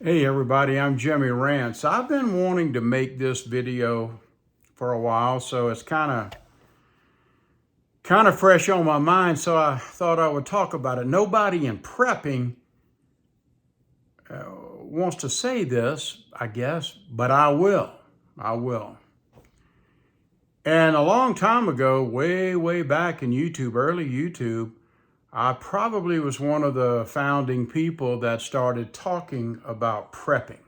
Hey everybody, I'm Jimmy Rance. I've been wanting to make this video for a while, so it's kind of fresh on my mind, so I thought I would talk about it. Nobody in prepping wants to say this, I guess, but I will. I will. And a long time ago, way back in YouTube, early YouTube, I probably was one of the founding people that started talking about prepping,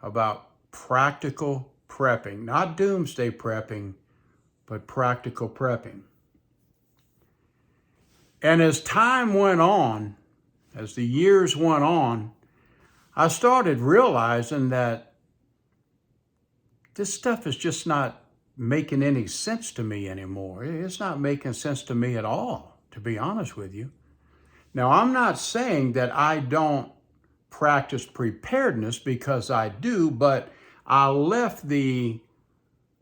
about practical prepping, not doomsday prepping, but practical prepping. And as time went on, as the years went on, I started realizing that this stuff is just not making any sense to me anymore. It's not making sense to me at all, to be honest with you. Now, I'm not saying that I don't practice preparedness, because I do, but I left the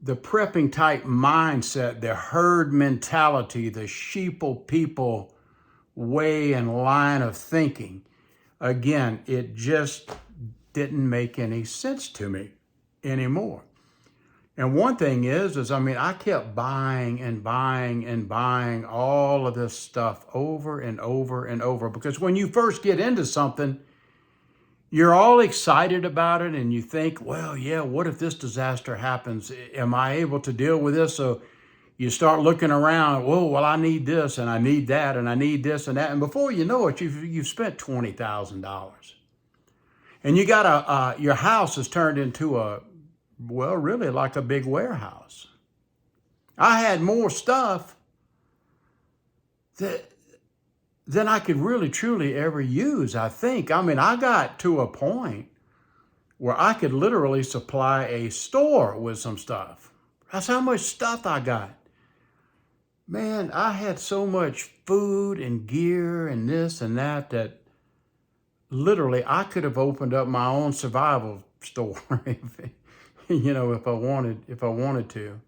prepping type mindset, the herd mentality, the sheeple people way and line of thinking. Again, it just didn't make any sense to me anymore. And one thing is I kept buying and buying and buying all of this stuff over and over and over, because when you first get into something, you're all excited about it and you think, well, yeah, what if this disaster happens? Am I able to deal with this? So you start looking around, whoa, well, I need this and I need that and I need this and that. And before you know it, you've spent $20,000. And you got your house has turned into really like a big warehouse. I had more stuff than I could really truly ever use, I think. I got to a point where I could literally supply a store with some stuff. That's how much stuff I got. Man, I had so much food and gear and this and that literally I could have opened up my own survival store if I wanted to.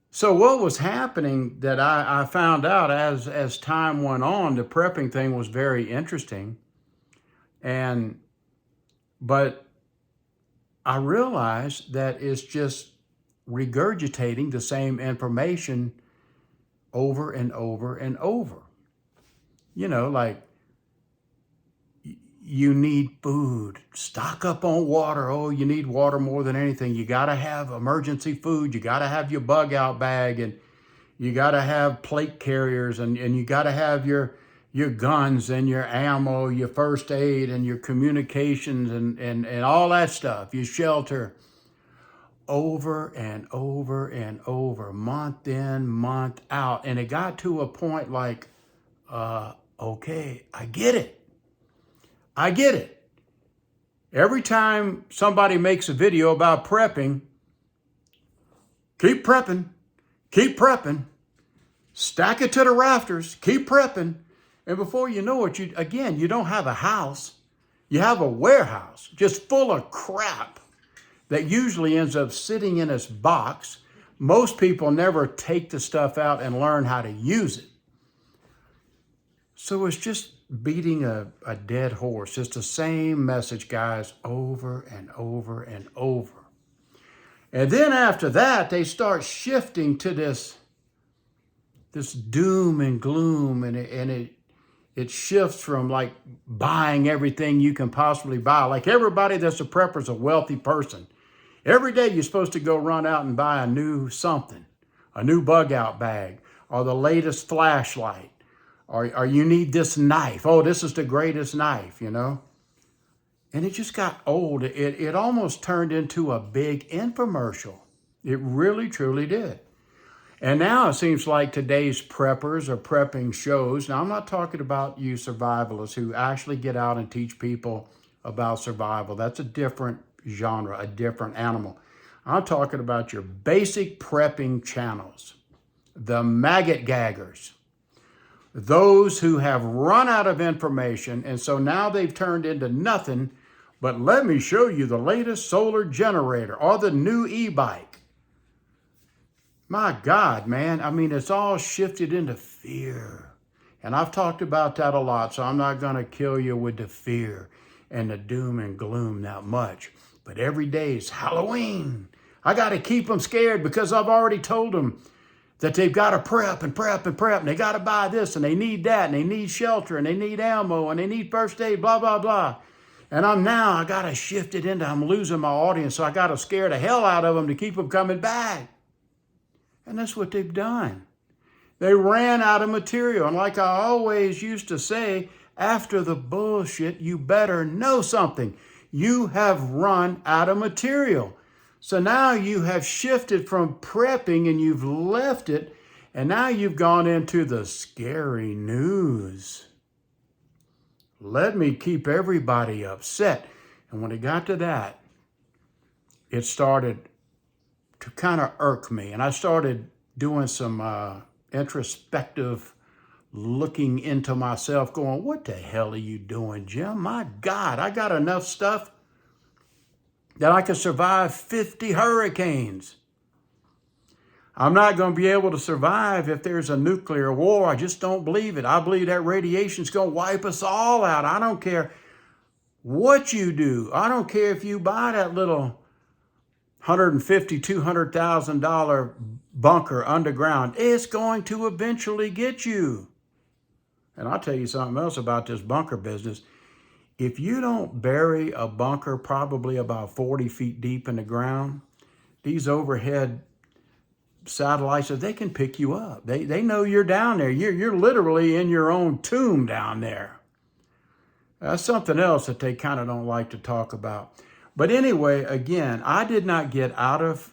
So what was happening that I found out as time went on, the prepping thing was very interesting. But I realized that it's just regurgitating the same information over and over and over. Like, you need food, stock up on water. Oh, you need water more than anything. You got to have emergency food. You got to have your bug out bag, and you got to have plate carriers, and you got to have your guns and your ammo, your first aid and your communications and all that stuff, your shelter, over and over and over, month in, month out. And it got to a point like, okay, I get it. Every time somebody makes a video about prepping, keep prepping, stack it to the rafters, keep prepping. And before you know it, you don't have a house. You have a warehouse just full of crap that usually ends up sitting in its box. Most people never take the stuff out and learn how to use it. So it's just beating a dead horse. It's the same message, guys, over and over and over. And then after that, they start shifting to this doom and gloom, and it shifts from like buying everything you can possibly buy. Like, everybody that's a prepper is a wealthy person. Every day you're supposed to go run out and buy a new something, a new bug out bag, or the latest flashlight, or you need this knife. Oh, this is the greatest knife, And it just got old. It almost turned into a big infomercial. It really, truly did. And now it seems like today's preppers are prepping shows. Now, I'm not talking about you survivalists who actually get out and teach people about survival. That's a different genre, a different animal. I'm talking about your basic prepping channels, the maggot gaggers, those who have run out of information, and so now they've turned into nothing but, let me show you the latest solar generator or the new e-bike. My God, man, it's all shifted into fear. And I've talked about that a lot, so I'm not going to kill you with the fear. and the doom and gloom that much. But every day is Halloween. I got to keep them scared because I've already told them that they've got to prep and prep and prep, and they got to buy this, and they need that, and they need shelter, and they need ammo, and they need first aid, blah, blah, blah. And I got to shift it into, I'm losing my audience, so I got to scare the hell out of them to keep them coming back. And that's what they've done. They ran out of material. And like I always used to say, after the bullshit, you better know something. You have run out of material. So now you have shifted from prepping and you've left it, and now you've gone into the scary news. Let me keep everybody upset. And when it got to that, it started to kind of irk me. And I started doing some introspective looking into myself, going, what the hell are you doing, Jim? My God, I got enough stuff that I could survive 50 hurricanes. I'm not going to be able to survive if there's a nuclear war. I just don't believe it. I believe that radiation's going to wipe us all out. I don't care what you do. I don't care if you buy that little $150,000, $200,000 bunker underground. It's going to eventually get you. And I'll tell you something else about this bunker business. If you don't bury a bunker probably about 40 feet deep in the ground, these overhead satellites, they can pick you up. They know you're down there. You're literally in your own tomb down there. That's something else that they kind of don't like to talk about. But anyway, again, I did not get out of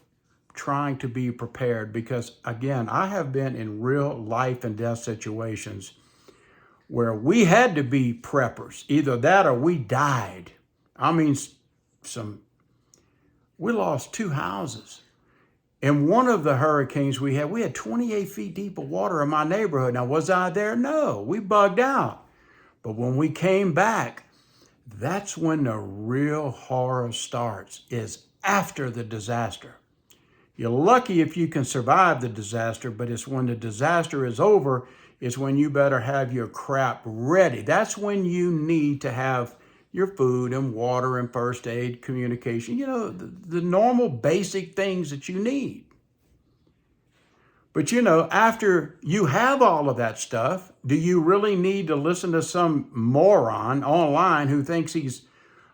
trying to be prepared because, again, I have been in real life and death situations where we had to be preppers. Either that or we died. I mean, we lost 2 houses. In one of the hurricanes we had 28 feet deep of water in my neighborhood. Now, was I there? No, we bugged out. But when we came back, that's when the real horror starts, is after the disaster. You're lucky if you can survive the disaster, but it's when the disaster is over, is when you better have your crap ready. That's when you need to have your food and water and first aid, communication, the normal basic things that you need. But after you have all of that stuff, do you really need to listen to some moron online who thinks he's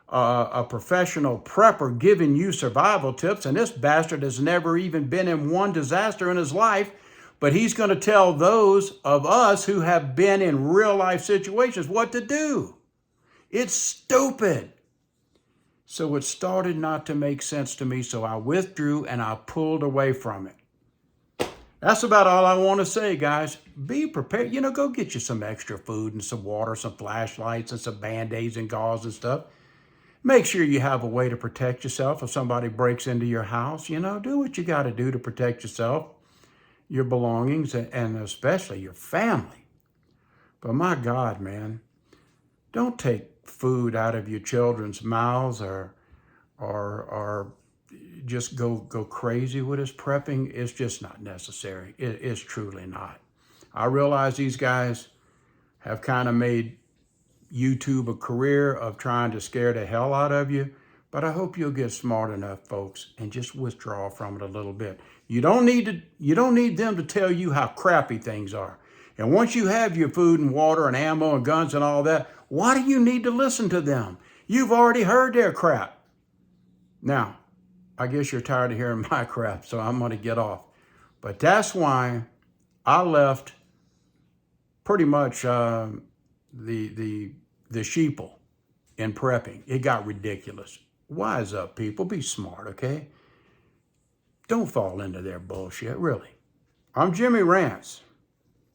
a professional prepper giving you survival tips? And this bastard has never even been in one disaster in his life, but he's going to tell those of us who have been in real life situations what to do. It's stupid. So it started not to make sense to me, so I withdrew and I pulled away from it. That's about all I want to say, guys. Be prepared. Go get you some extra food and some water, some flashlights and some Band-Aids and gauze and stuff. Make sure you have a way to protect yourself if somebody breaks into your house. Do what you got to do to protect yourself, your belongings, and especially your family. But my God, man, don't take food out of your children's mouths or just go crazy with this prepping. It's just not necessary. It's truly not. I realize these guys have kind of made YouTube a career of trying to scare the hell out of you, but I hope you'll get smart enough, folks, and just withdraw from it a little bit. You don't need them to tell you how crappy things are. And once you have your food and water and ammo and guns and all that, why do you need to listen to them? You've already heard their crap. Now, I guess you're tired of hearing my crap, so I'm going to get off. But that's why I left pretty much the sheeple in prepping. It got ridiculous. Wise up, people. Be smart, okay? Don't fall into their bullshit, really. I'm Jimmy Rance.